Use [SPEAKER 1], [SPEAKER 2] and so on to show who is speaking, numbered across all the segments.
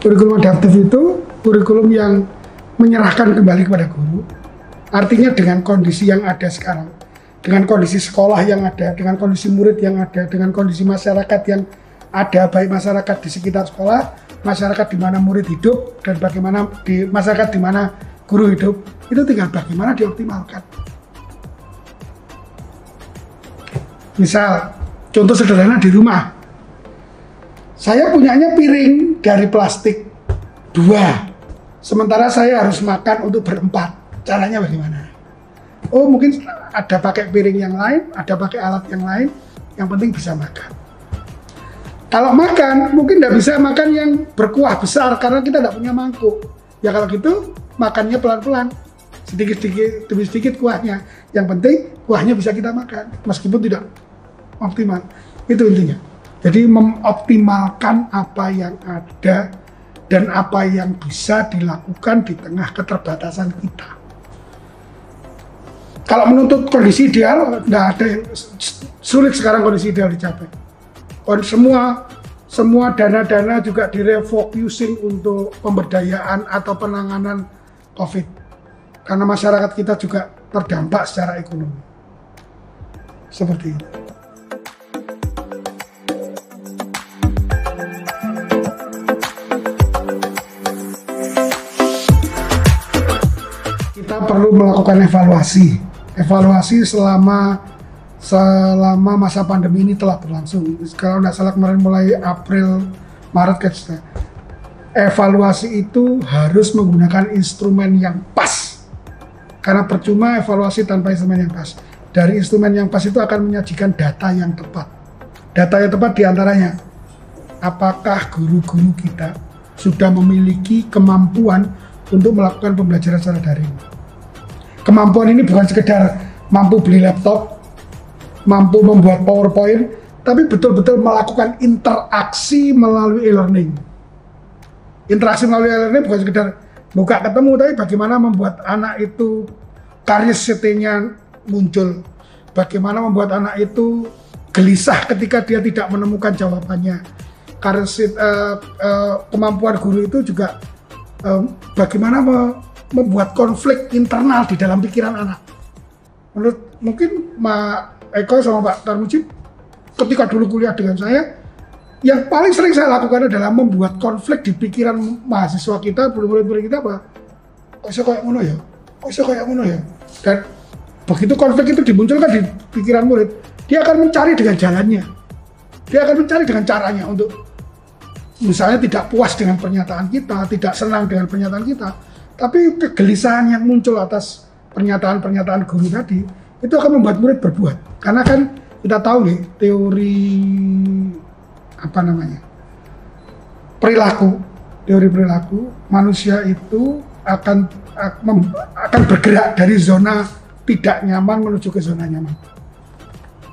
[SPEAKER 1] Kurikulum adaptif itu kurikulum yang menyerahkan kembali kepada guru. Artinya dengan kondisi yang ada sekarang, dengan kondisi sekolah yang ada, dengan kondisi murid yang ada, dengan kondisi masyarakat yang ada, baik masyarakat di sekitar sekolah, masyarakat di mana murid hidup, dan bagaimana di masyarakat di mana guru hidup, itu tinggal bagaimana dioptimalkan. Misal, contoh sederhana di rumah. Saya punyanya piring dari plastik 2, sementara saya harus makan untuk berempat. Caranya bagaimana? Oh, mungkin ada pakai piring yang lain, ada pakai alat yang lain, yang penting bisa makan. Kalau makan, mungkin tidak bisa makan yang berkuah besar karena kita tidak punya mangkuk. Ya kalau gitu, makannya pelan-pelan, sedikit-sedikit demi sedikit kuahnya. Yang penting kuahnya bisa kita makan, meskipun tidak optimal. Itu intinya. Jadi mengoptimalkan apa yang ada dan apa yang bisa dilakukan di tengah keterbatasan kita. Kalau menuntut kondisi ideal, nggak ada yang sulit sekarang kondisi ideal dicapai. Semua dana-dana juga direfocusing untuk pemberdayaan atau penanganan COVID. Karena masyarakat kita juga terdampak secara ekonomi. Seperti itu. Kita perlu melakukan evaluasi selama masa pandemi ini telah berlangsung. Kalau tidak salah kemarin mulai April, Maret kan. Evaluasi itu harus menggunakan instrumen yang pas. Karena percuma evaluasi tanpa instrumen yang pas. Dari instrumen yang pas itu akan menyajikan data yang tepat. Data yang tepat diantaranya, apakah guru-guru kita sudah memiliki kemampuan untuk melakukan pembelajaran secara daring. Kemampuan ini bukan sekedar mampu beli laptop, mampu membuat PowerPoint, tapi betul-betul melakukan interaksi melalui e-learning. Interaksi melalui e-learning bukan sekedar buka ketemu, tapi bagaimana membuat anak itu curiosity-nya muncul, bagaimana membuat anak itu gelisah ketika dia tidak menemukan jawabannya. Kemampuan guru itu juga bagaimana membuat konflik internal di dalam pikiran anak. Menurut mungkin Pak Eko sama Pak Tarmujib, ketika dulu kuliah dengan saya, yang paling sering saya lakukan adalah membuat konflik di pikiran mahasiswa kita, murid-murid kita, apa? Kok iso kayak ngono ya? Kok iso kayak ngono ya? Dan begitu konflik itu dimunculkan di pikiran murid, dia akan mencari dengan jalannya. Dia akan mencari dengan caranya untuk misalnya tidak puas dengan pernyataan kita, tidak senang dengan pernyataan kita, tapi kegelisahan yang muncul atas pernyataan-pernyataan guru tadi, itu akan membuat murid berbuat. Karena kan kita tahu nih, teori perilaku, manusia itu akan bergerak dari zona tidak nyaman menuju ke zona nyaman.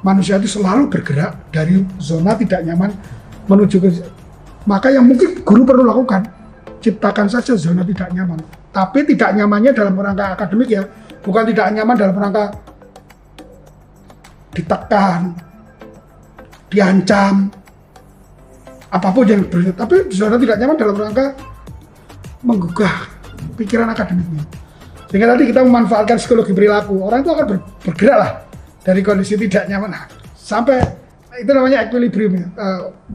[SPEAKER 1] Manusia itu selalu bergerak dari zona tidak nyaman menuju ke, maka yang mungkin guru perlu lakukan, ciptakan saja zona tidak nyaman. Tapi tidak nyamannya dalam rangka akademik ya, bukan tidak nyaman dalam rangka ditekan, diancam, apapun yang berbeda. Tapi zona tidak nyaman dalam rangka menggugah pikiran akademiknya. Sehingga tadi kita memanfaatkan psikologi perilaku, orang itu akan bergerak lah dari kondisi tidak nyaman sampai itu namanya equilibrium ya.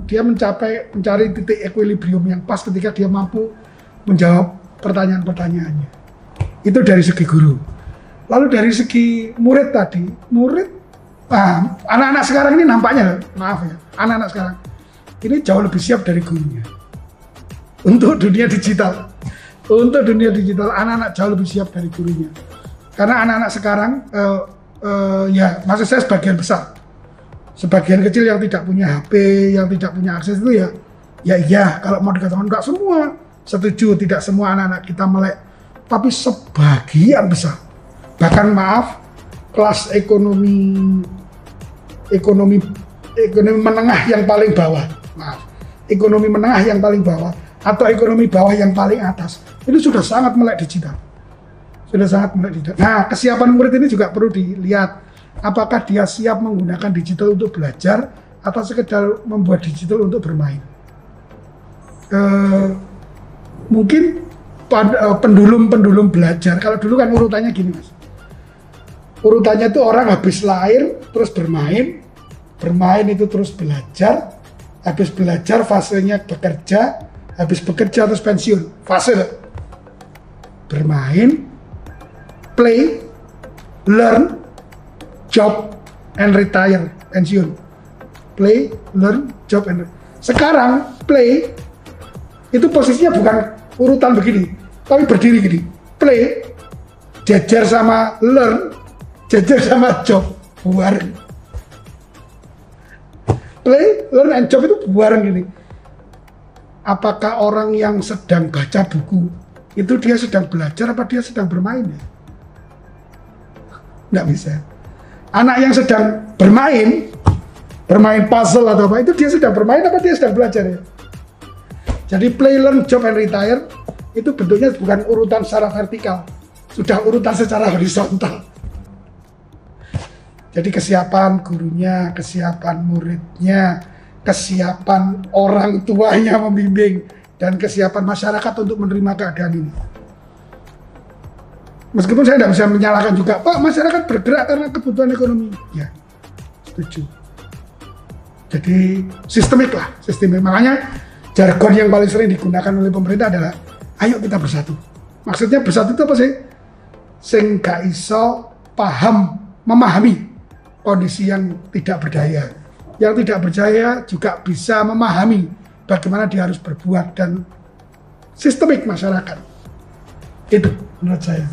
[SPEAKER 1] Dia mencari titik equilibrium yang pas ketika dia mampu menjawab pertanyaan-pertanyaannya. Itu dari segi guru. Lalu dari segi murid tadi, anak-anak sekarang ini nampaknya, maaf ya, anak-anak sekarang ini jauh lebih siap dari gurunya untuk dunia digital. Untuk dunia digital, anak-anak jauh lebih siap dari gurunya. Karena anak-anak sekarang, ya maksud saya sebagian besar, sebagian kecil yang tidak punya HP, yang tidak punya akses itu ya iya, kalau mau dikatakan enggak semua setuju, tidak semua anak-anak kita melek, tapi sebagian besar, bahkan maaf, kelas ekonomi menengah yang paling bawah, ekonomi menengah yang paling bawah, atau ekonomi bawah yang paling atas, itu sudah sangat melek digital. Nah, kesiapan murid ini juga perlu dilihat, apakah dia siap menggunakan digital untuk belajar atau sekedar membuat digital untuk bermain. Mungkin pendulum belajar, kalau dulu kan urutannya gini mas, urutannya itu orang habis lahir terus bermain itu terus belajar, habis belajar fasenya bekerja, habis bekerja terus pensiun, fase bermain, play, learn, job, and retire, pensiun. Play, learn, job, and sekarang play itu posisinya bukan urutan begini, tapi berdiri gini. Play, jajar sama learn, jajar sama job, bareng. Play, learn, and job itu bareng gini. Apakah orang yang sedang baca buku itu dia sedang belajar apa dia sedang bermain ya? Nggak bisa. Anak yang sedang bermain puzzle atau apa, itu dia sedang bermain apa dia sedang belajar ya? Jadi play, learn, job, and retire itu bentuknya bukan urutan secara vertikal, sudah urutan secara horizontal. Jadi kesiapan gurunya, kesiapan muridnya, kesiapan orang tuanya membimbing, dan kesiapan masyarakat untuk menerima keadaan ini. Meskipun saya tidak bisa menyalahkan juga, Pak, masyarakat bergerak karena kebutuhan ekonomi. Ya, setuju. Jadi sistemik. Makanya jargon yang paling sering digunakan oleh pemerintah adalah, ayo kita bersatu. Maksudnya bersatu itu apa sih? Sing gak iso memahami kondisi yang tidak berdaya. Yang tidak berdaya juga bisa memahami bagaimana dia harus berbuat, dan sistemik masyarakat. Itu menurut saya.